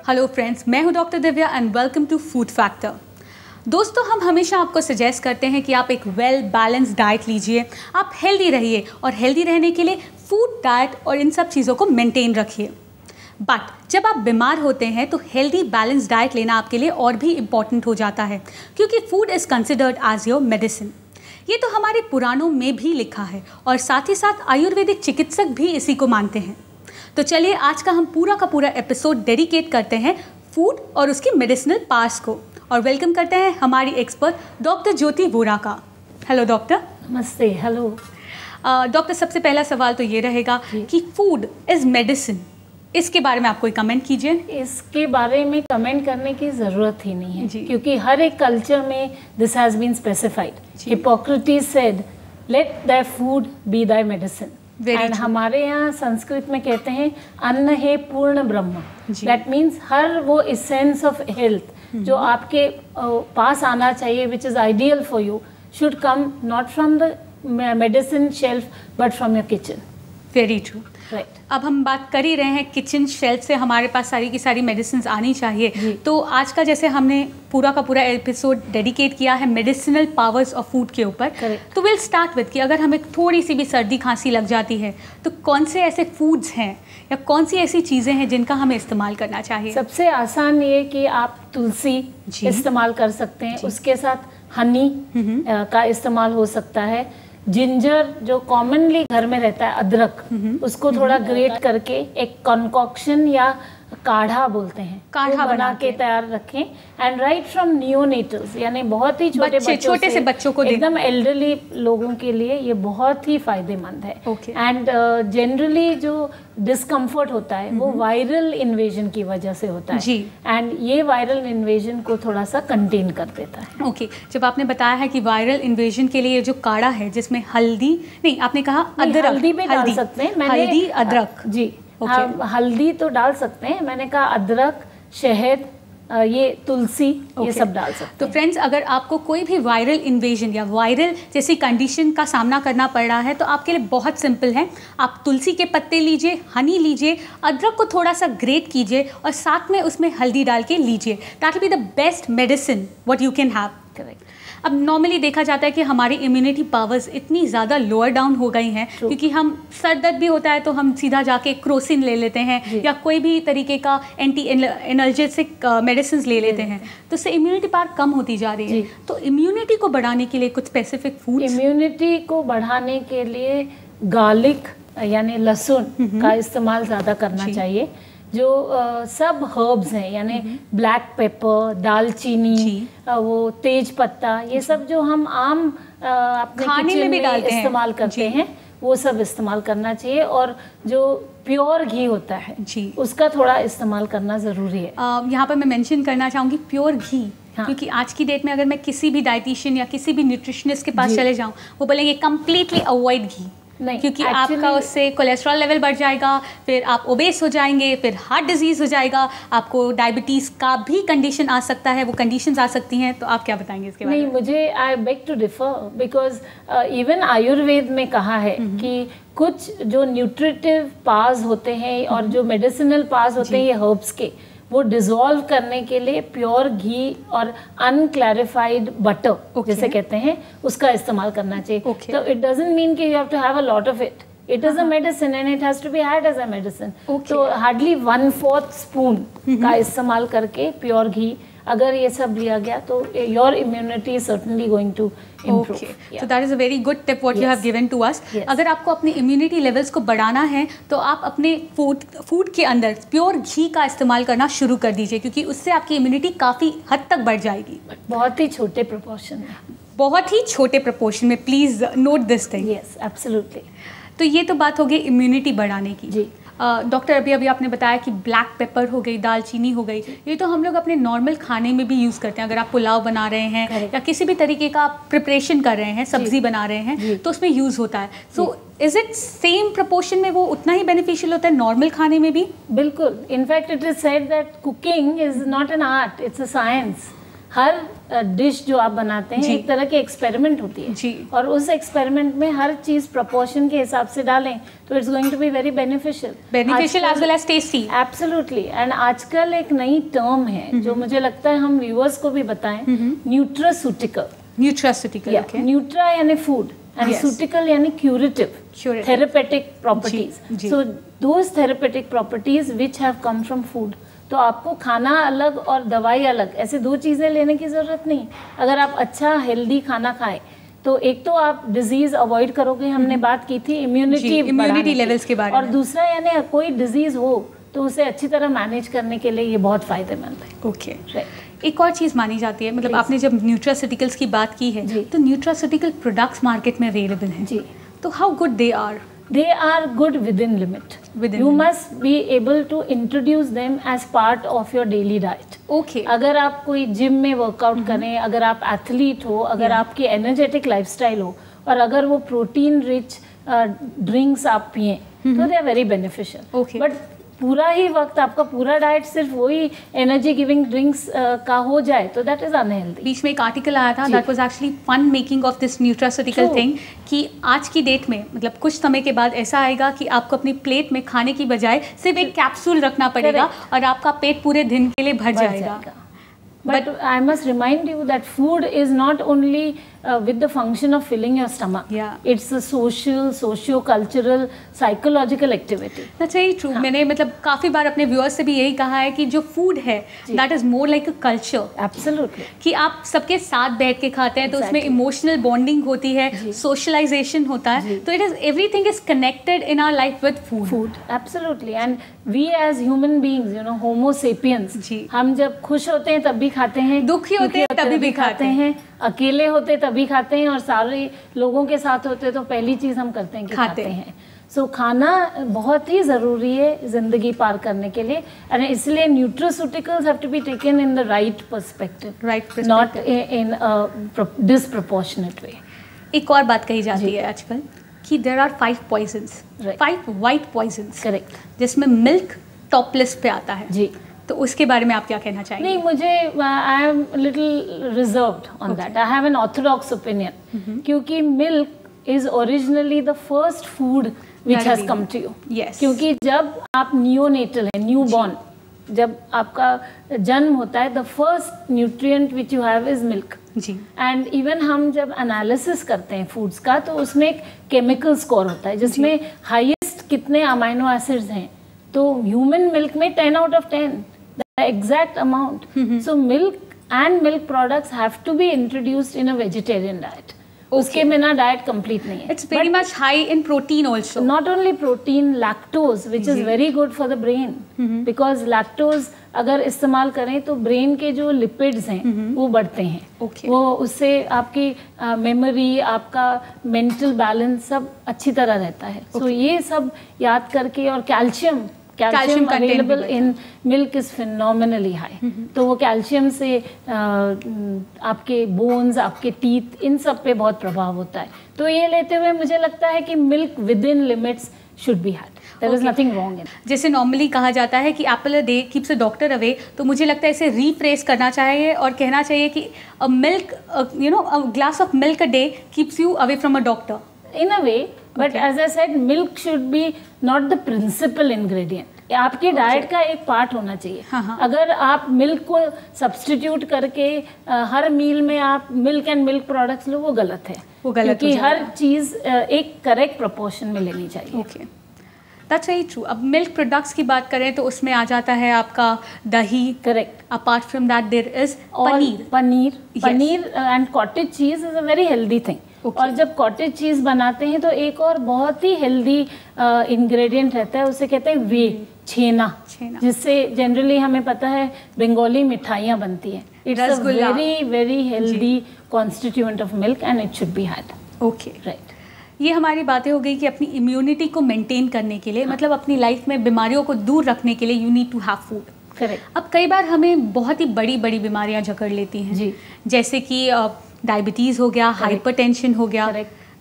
Hello friends, मैं हूं doctor Divya and welcome to food factor. दोस्तों, हम हमेशा आपको सजेस्ट करते हैं कि आप एक वेल बैलेंस डाइट लीजिए, आप हेल्दी रहिए और हेल्दी रहने के लिए फूड, डाइट और इन सब चीज़ों को मेंटेन रखिए। बट जब आप बीमार होते हैं तो हेल्दी बैलेंस डाइट लेना आपके लिए और भी इम्पॉर्टेंट हो जाता है, क्योंकि food is considered as your medicine. ये तो हमारे पुराणों में भी लिखा है और साथ ही साथ आयुर्वेदिक चिकित्सक भी इसी को मानते हैं। तो चलिए आज का हम पूरा का पूरा एपिसोड डेडिकेट करते हैं फूड और उसकी मेडिसिनल पार्ट्स को, और वेलकम करते हैं हमारी एक्सपर्ट डॉक्टर ज्योति वोरा का। Hello doctor. नमस्ते। हेलो डॉक्टर, सबसे पहला सवाल तो ये रहेगा कि फूड इज़ मेडिसिन, इसके बारे में आप कोई कमेंट कीजिए। इसके बारे में कमेंट करने की ज़रूरत ही नहीं है, क्योंकि हर एक कल्चर में this has been specified. Hippocrates said let thy food be thy medicine. And हमारे यहाँ संस्कृत में कहते हैं अन्न है पूर्ण ब्रह्म। दैट मीन्स हर वो इसेंस ऑफ हेल्थ जो आपके पास आना चाहिए, which is ideal for you, should come not from the medicine shelf but from your kitchen. Very true. Right. अब हम बात कर ही रहे हैं किचन शेल्फ से हमारे पास सारी की सारी मेडिसिन आनी चाहिए, तो आज का जैसे हमने पूरा का पूरा एपिसोड डेडिकेट किया है मेडिसिनल पावर्स ऑफ फूड के ऊपर, तो विल स्टार्ट विद कि अगर हमें थोड़ी सी भी सर्दी खांसी लग जाती है तो कौन से ऐसे फूड्स हैं या कौन सी ऐसी चीज़ें हैं जिनका हमें इस्तेमाल करना चाहिए? सबसे आसान ये कि आप तुलसी इस्तेमाल कर सकते हैं, उसके साथ हनी का इस्तेमाल हो सकता है। जिंजर जो कॉमनली घर में रहता है, अदरक, उसको थोड़ा ग्रेट करके एक कॉन्कॉक्शन या काढ़ा बोलते हैं, काढ़ा बना के तैयार रखें। एंड राइट फ्रॉम नियोनेटल्स, यानी बहुत ही छोटे से बच्चों को, एकदम एल्डरली लोगों के लिए ये बहुत ही फायदेमंद है। एंड जनरली जो डिस्कम्फर्ट होता है वो वायरल इन्वेजन की वजह से होता है, एंड ये वायरल इन्वेजन को थोड़ा सा कंटेन कर देता है। जब आपने बताया है कि वायरल इन्वेजन के लिए जो काढ़ा है जिसमें हल्दी नहीं, आपने कहा अदरक, हल्दी भी डाल सकते हैं। हल्दी अदरक, जी हल्दी तो डाल सकते हैं, मैंने कहा अदरक, शहद, ये तुलसी, ये सब डाल सकते हैं। तो फ्रेंड्स, अगर आपको कोई भी वायरल इन्वेजन या वायरल जैसी कंडीशन का सामना करना पड़ रहा है तो आपके लिए बहुत सिंपल है। आप तुलसी के पत्ते लीजिए, हनी लीजिए, अदरक को थोड़ा सा ग्रेट कीजिए और साथ में उसमें हल्दी डाल के लीजिए। That will be the best medicine what you can have. Correct. अब नॉर्मली देखा जाता है कि हमारी इम्यूनिटी पावर्स इतनी ज़्यादा लोअर डाउन हो गई हैं, क्योंकि हम सर दर्द भी होता है तो हम सीधा जाके क्रोसिन ले लेते हैं या कोई भी तरीके का एंटी एनर्जेटिक मेडिसिन ले लेते हैं, तो उससे इम्यूनिटी पावर कम होती जा रही है। तो इम्यूनिटी को बढ़ाने के लिए कुछ स्पेसिफिक फूड, इम्यूनिटी को बढ़ाने के लिए गार्लिक यानी लहसुन का इस्तेमाल ज़्यादा करना चाहिए। जो सब हर्ब्स हैं, यानी ब्लैक पेपर, दालचीनी, वो तेज पत्ता, ये सब जो हम आम अपने खाने में भी इस्तेमाल करते हैं, वो सब इस्तेमाल करना चाहिए। और जो प्योर घी होता है उसका थोड़ा इस्तेमाल करना ज़रूरी है। यहाँ पर मैं मेंशन करना चाहूँगी प्योर घी, क्योंकि आज की डेट में अगर मैं किसी भी डाइटिशियन या किसी भी न्यूट्रिशनिस्ट के पास चले जाऊँ, वो बोलेंगे कम्प्लीटली अवॉइड घी, नहीं, क्योंकि आपका उससे कोलेस्ट्रॉल लेवल बढ़ जाएगा, फिर आप ओबेस हो जाएंगे, फिर हार्ट डिजीज़ हो जाएगा, आपको डायबिटीज़ का भी कंडीशन आ सकता है, वो कंडीशंस आ सकती हैं। तो आप क्या बताएंगे इसके बारे में? नहीं, मुझे I beg to differ, because even Ayurveda में कहा है कि कुछ जो न्यूट्रिटिव पार्ट्स होते हैं और जो मेडिसिनल पार्ट्स होते हैं ये हर्ब्स के, वो डिसॉल्व करने के लिए प्योर घी और अनक्लैरिफाइड बटर जिसे कहते हैं उसका इस्तेमाल करना चाहिए। तो इट डजंट मीन कि you have to have a lot of it, it is a medicine and it has to be had as a medicine. तो हार्डली 1/4 स्पून का इस्तेमाल करके प्योर घी अगर ये सब लिया गया तो your immunity is certainly going to improve. So that is a very good tip what you have given to us. अगर आपको अपनी इम्यूनिटी लेवल्स को बढ़ाना है तो आप अपने फूड के अंदर प्योर घी का इस्तेमाल करना शुरू कर दीजिए, क्योंकि उससे आपकी इम्यूनिटी काफ़ी हद तक बढ़ जाएगी। बहुत ही छोटे प्रोपोर्शन में, बहुत ही छोटे प्रोपोर्शन में, please note this thing. Yes, absolutely. तो ये तो बात हो गई इम्यूनिटी बढ़ाने की। जी। डॉक्टर, अभी आपने बताया कि ब्लैक पेपर हो गई, दालचीनी हो गई, ये तो हम लोग अपने नॉर्मल खाने में भी यूज़ करते हैं। अगर आप पुलाव बना रहे हैं या किसी भी तरीके का प्रिपरेशन कर रहे हैं, सब्जी बना रहे हैं, तो उसमें यूज़ होता है। So is it same proportion में वो उतना ही बेनिफिशियल होता है नॉर्मल खाने में भी? बिल्कुल। In fact it is said that cooking is not an art, it's a science. Her dish जो आप बनाते हैं एक तरह की एक्सपेरिमेंट होती है जी। और उस एक्सपेरिमेंट में हर चीज प्रोपोर्शन के हिसाब से डालें तो it's going to be very beneficial as well as tasty. Absolutely. And आजकल एक नई टर्म है जो मुझे लगता है हम व्यूअर्स को भी बताएं, न्यूट्रास्यूटिकल। न्यूट्रा यानी फूड एंड सूटिकल यानी curative, therapeutic properties. So those therapeutic properties which have come from food. तो आपको खाना अलग और दवाई अलग, ऐसे दो चीज़ें लेने की ज़रूरत नहीं। अगर आप अच्छा हेल्दी खाना खाएं तो एक तो आप डिजीज अवॉइड करोगे, हमने बात की थी इम्यूनिटी लेवल्स के बारे में, और दूसरा यानी कोई डिजीज हो तो उसे अच्छी तरह मैनेज करने के लिए ये बहुत फायदेमंद है। ओके, एक और चीज़ मानी जाती है, मतलब आपने जब न्यूट्रास्यूटिकल्स की बात की है तो न्यूट्रास्यूटिकल प्रोडक्ट्स मार्केट में अवेलेबल हैं जी, तो how good they are? They are good within limit. You must be able to introduce them as part of your daily diet. Okay. अगर आप कोई जिम में वर्कआउट करें, अगर आप एथलीट हो, अगर आपकी एनर्जेटिक लाइफस्टाइल हो और अगर वो प्रोटीन रिच ड्रिंक्स आप पिए तो they are very beneficial. But पूरा ही वक्त आपका पूरा डाइट सिर्फ वही एनर्जी गिविंग ड्रिंक्स का हो जाए तो दैट इज अनहेल्दी। बीच में एक आर्टिकल आया था, that was actually fun making of this nutraceutical thing, कि आज की डेट में मतलब कुछ समय के बाद ऐसा आएगा कि आपको अपनी प्लेट में खाने की बजाय सिर्फ एक कैप्सूल रखना पड़ेगा और आपका पेट पूरे दिन के लिए भर जाएगा। But I must remind you that food is not only with the function of filling your stomach. Yeah. It's a social, socio-cultural, psychological activity. That's very true. मैंने मतलब काफ़ी बार अपने व्यूअर्स से भी यही कहा है कि जो फूड है that is more like a culture. Absolutely. कि आप सबके साथ बैठ के खाते हैं तो उसमें इमोशनल बॉन्डिंग होती है, सोशलाइजेशन होता है, तो it is everything is connected in our life with food. Food. Absolutely. And we as human beings, you know, Homo sapiens, हम जब खुश होते हैं तब भी खाते हैं, दुखी होते हैं तभी भी खाते हैं, अकेले होते तभी खाते हैं और सारे लोगों के साथ होते तो पहली चीज हम करते हैं कि खाते हैं। सो खाना बहुत ही ज़रूरी है ज़िंदगी पार करने के लिए, और इसलिए nutraceuticals have to be taken in the right perspective, not in disproportionate way. एक और बात कही जाती है आजकल कि there are 5 poisons, 5 white poisons, correct, जिसमें मिल्क टॉप लिस्ट पे आता है जी। तो उसके बारे में आप क्या कहना चाहेंगे? नहीं, मुझे I am little reserved on that. I have an orthodox opinion, क्योंकि milk is originally the first food which has come to you. क्योंकि जब आप नियोनेटल है, न्यू बॉर्न, जब आपका जन्म होता है, the first nutrient which you have is milk जी। एंड इवन हम जब एनालिसिस करते हैं फूड्स का तो उसमें एक केमिकल स्कोर होता है जिसमें हाईएस्ट कितने अमाइनो एसिड्स हैं, तो ह्यूमन मिल्क में 10 out of 10 the exact amount. So milk and milk products have to be introduced in a vegetarian diet. उसके बिना डाइट कंप्लीट नहीं है। It's very much high in protein also. Not only protein, lactose, which is very good for the brain, because lactose अगर इस्तेमाल करें तो brain के जो लिपिड्स हैं वो बढ़ते हैं। वो उससे आपकी मेमोरी, आपका मेंटल बैलेंस सब अच्छी तरह रहता है। So ये सब याद करके, और calcium available in milk is phenomenally high, तो वो कैल्शियम से आपके बोन्स, आपके टीथ, इन सब पे बहुत प्रभाव होता है। तो ये लेते हुए मुझे लगता है कि milk within limits should be had, there is nothing wrong in. जैसे नॉर्मली कहा जाता है कि apple a day keeps a doctor away, तो मुझे लगता है इसे रीफ्रेस करना चाहिए और कहना चाहिए कि a milk, you know, a glass of milk a day keeps you away from a doctor in a way. But as I said, milk should be not the principal ingredient, आपके diet का एक part होना चाहिए। अगर आप milk को substitute करके हर मील में आप मिल्क एंड मिल्क प्रोडक्ट्स लो, वो गलत है, क्योंकि हर चीज़ एक करेक्ट प्रोपोर्शन में लेनी चाहिए। Okay, that's very true. अब मिल्क प्रोडक्ट्स की बात करें तो उसमें आ जाता है आपका दही, correct. Apart from that there is paneer and cottage cheese is a very healthy thing. और जब कॉटेज चीज़ बनाते हैं तो एक और बहुत ही हेल्दी इंग्रेडिएंट रहता है, उसे कहते हैं वे, छेना, जिससे जनरली हमें पता है बंगाली मिठाइयाँ बनती हैं। It's a very very healthy constituent of milk and it should be had. Okay, right. ये हमारी बातें हो गई कि अपनी इम्यूनिटी को मेंटेन करने के लिए, मतलब अपनी लाइफ में बीमारियों को दूर रखने के लिए you need to have food. Correct. अब कई बार हमें बहुत ही बड़ी बड़ी बीमारियां जकड़ लेती हैं जी, जैसे कि डायबिटीज़ हो गया, हाइपरटेंशन हो गया,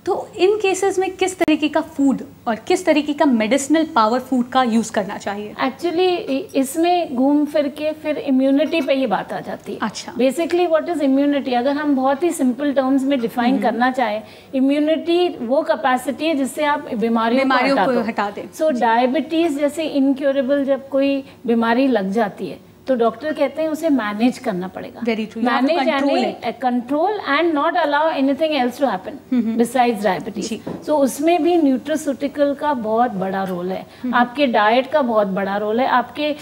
तो इन केसेस में किस तरीके का फूड और किस तरीके का मेडिसिनल पावर फूड का यूज़ करना चाहिए? एक्चुअली इसमें घूम फिर के फिर इम्यूनिटी पे ही बात आ जाती है। अच्छा, बेसिकली व्हाट इज इम्यूनिटी, अगर हम बहुत ही सिंपल टर्म्स में डिफाइन करना चाहें, इम्यूनिटी वो कैपेसिटी है जिससे आप बीमारियों को हटा दें। सो डायबिटीज जैसे इनक्योरेबल जब कोई बीमारी लग जाती है तो डॉक्टर कहते हैं उसे मैनेज करना पड़ेगा। वेरी ट्रू, मैनेज यानी control and not allow anything else to happen besides diabetes. So उसमें भी न्यूट्रास्यूटिकल का बहुत बड़ा रोल है, आपके डाइट का बहुत बड़ा रोल है, आपके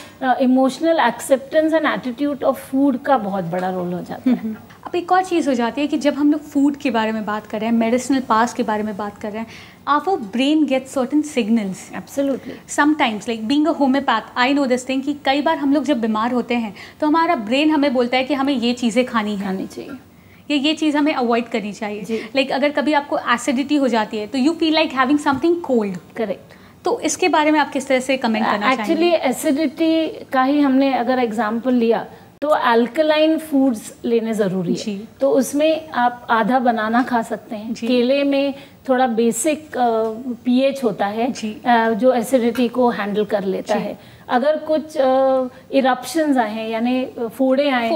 emotional acceptance and attitude of food का बहुत बड़ा रोल हो जाता है। अब एक और चीज़ हो जाती है कि जब हम लोग फूड के बारे में बात कर रहे हैं, मेडिसिनल पास के बारे में बात कर रहे हैं, our brain gets certain signals. Absolutely. Sometimes, like being a homeopath, I know this thing कि कई बार हम लोग जब बीमार होते हैं तो हमारा ब्रेन हमें बोलता है कि हमें ये चीज़ें खानी चाहिए, ये चीज़ हमें अवॉइड करनी चाहिए। लाइक अगर कभी आपको एसिडिटी हो जाती है तो you feel like having something cold. Correct. तो इसके बारे में आप किस तरह से कमेंट करना चाहेंगे? एक्चुअली एसिडिटी का ही हमने अगर एग्जाम्पल लिया तो अल्कलाइन फूड्स लेने ज़रूरी है। तो उसमें आप आधा बनाना खा सकते हैं। केले में थोड़ा बेसिक पीएच होता है जो एसिडिटी को हैंडल कर लेता है। अगर कुछ इरप्शंस आए हैं यानी फोड़े आए हैं,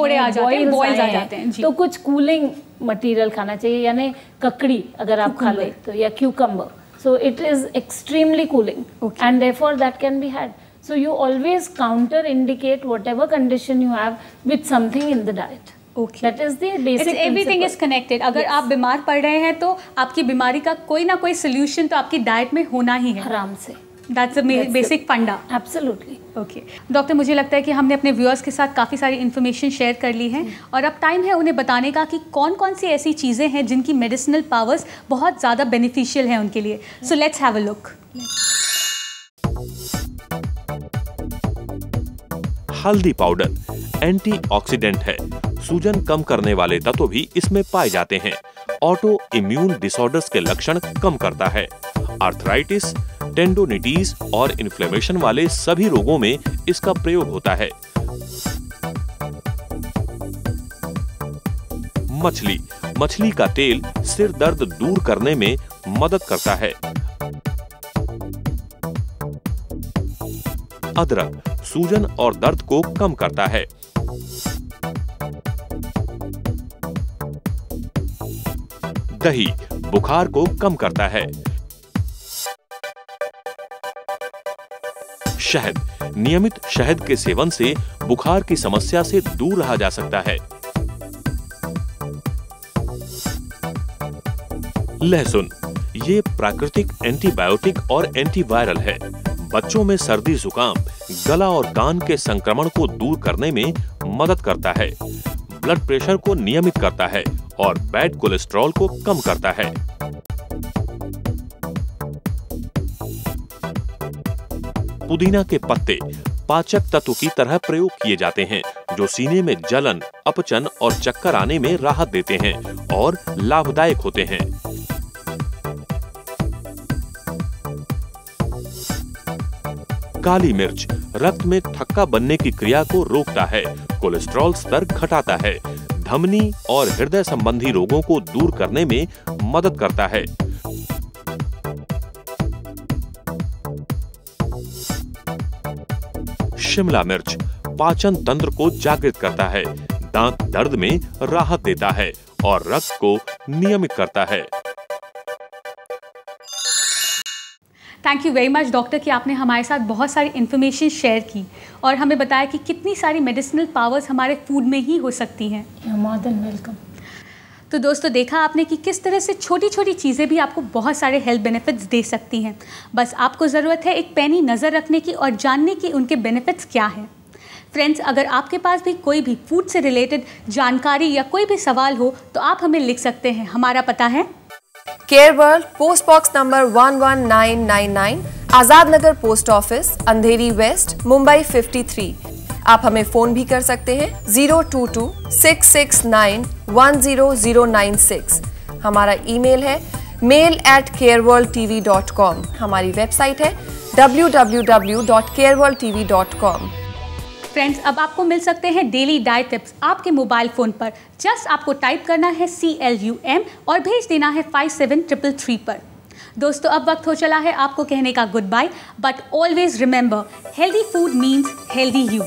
बॉइल्स आ जाते हैं, तो कुछ कूलिंग मटेरियल खाना चाहिए, यानी ककड़ी अगर आप खा ले तो, या cucumber. So it is extremely cooling and therefore that can be had. So you always counter indicate whatever condition you have with something in the diet. Okay. That is the basic principle. Everything is connected. अगर आप बीमार पड़ रहे हैं तो आपकी बीमारी का कोई ना कोई solution तो आपकी डाइट में होना ही है आराम से. That's the basic funda. Absolutely. Okay. Doctor, मुझे लगता है कि हमने अपने व्यूअर्स के साथ काफ़ी सारी इन्फॉर्मेशन शेयर कर ली है और अब टाइम है उन्हें बताने का कि कौन कौन सी ऐसी चीज़ें हैं जिनकी मेडिसिनल पावर्स बहुत ज़्यादा बेनिफिशियल हैं उनके लिए. So let's have a look. हल्दी पाउडर एंटीऑक्सीडेंट है, सूजन कम करने वाले तत्व भी इसमें पाए जाते हैं, ऑटो इम्यून डिसऑर्डर्स के लक्षण कम करता है, आर्थराइटिस, टेंडोनिटीज और इन्फ्लेमेशन वाले सभी रोगों में इसका प्रयोग होता है। मछली का तेल सिर दर्द दूर करने में मदद करता है। अदरक सूजन और दर्द को कम करता है। दही बुखार को कम करता है। शहद, नियमित शहद के सेवन से बुखार की समस्या से दूर रहा जा सकता है। लहसुन, ये प्राकृतिक एंटीबायोटिक और एंटीवायरल है। बच्चों में सर्दी जुकाम, गला और कान के संक्रमण को दूर करने में मदद करता है, ब्लड प्रेशर को नियमित करता है और बैड कोलेस्ट्रॉल को कम करता है। पुदीना के पत्ते पाचक तत्व की तरह प्रयोग किए जाते हैं, जो सीने में जलन, अपचन और चक्कर आने में राहत देते हैं और लाभदायक होते हैं। काली मिर्च रक्त में थक्का बनने की क्रिया को रोकता है, कोलेस्ट्रॉल स्तर घटाता है, धमनी और हृदय संबंधी रोगों को दूर करने में मदद करता है। शिमला मिर्च पाचन तंत्र को जागृत करता है, दांत दर्द में राहत देता है और रक्त को नियमित करता है। Thank you very much doctor कि आपने हमारे साथ बहुत सारी इन्फॉर्मेशन शेयर की और हमें बताया कि कितनी सारी मेडिसिनल पावर्स हमारे फूड में ही हो सकती हैं। More than welcome. तो दोस्तों, देखा आपने कि किस तरह से छोटी छोटी चीज़ें भी आपको बहुत सारे हेल्थ बेनिफिट्स दे सकती हैं। बस आपको ज़रूरत है एक पैनी नज़र रखने की और जानने की उनके बेनिफिट्स क्या हैं। फ्रेंड्स, अगर आपके पास भी कोई भी फूड से रिलेटेड जानकारी या कोई भी सवाल हो तो आप हमें लिख सकते हैं। हमारा पता है care world, post box number 11999, Azad Nagar post office, अंधेरी वेस्ट, मुंबई 53। आप हमें फोन भी कर सकते हैं 022-669-10096। हमारा ईमेल है mail@careworldtv.com। हमारी वेबसाइट है www.careworldtv.com। फ्रेंड्स, अब आपको मिल सकते हैं डेली डाइट टिप्स आपके मोबाइल फ़ोन पर। जस्ट आपको टाइप करना है CLUM और भेज देना है 57333 पर। दोस्तों, अब वक्त हो चला है आपको कहने का goodbye, but always remember, healthy food means healthy you.